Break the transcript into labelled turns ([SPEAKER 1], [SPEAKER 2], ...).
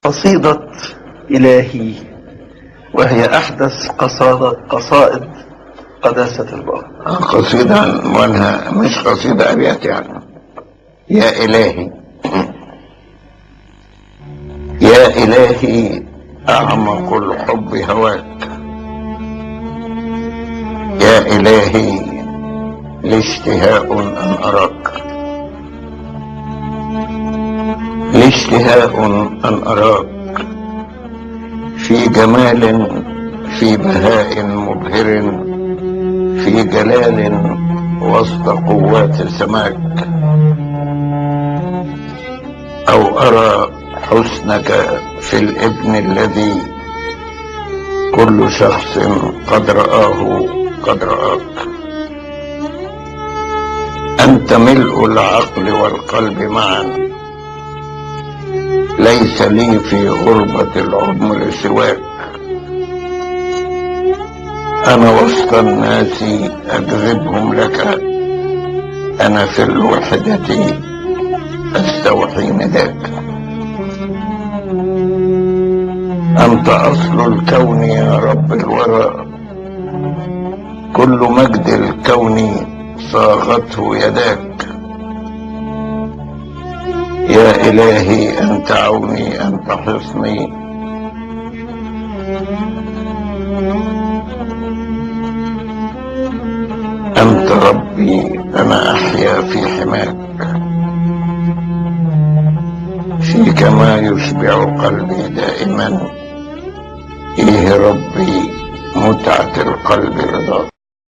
[SPEAKER 1] قصيدة إلهي، وهي أحدث قصائد قداسة البابا.
[SPEAKER 2] قصيدة عنوانها مش قصيدة أبيات يعني. يا إلهي يا إلهي أعمق الحب هواك، يا إلهي لي اشتهاء أن أراك، لي اشتهاء أن أراك في جمال، في بهاء مبهر، في جلال وسط قوات سماك، أو أرى حسنك في الابن الذي كل شخص قد رآه قد رآك. أنت ملء العقل والقلب معا، ليس لي في غربة العمر سواك. أنا وسط الناس أجذبهم لك، أنا في الوحدة أستوحي نداك. أنت أصل الكون يا رب الورى، كل مجد الكون صاغته يداك. يا إلهي أنت عوني أنت حصني، أنت ربي أنا أحيا في حماك. فيك ما يشبع قلبي دائما، إيه ربي متعة القلب رضاك.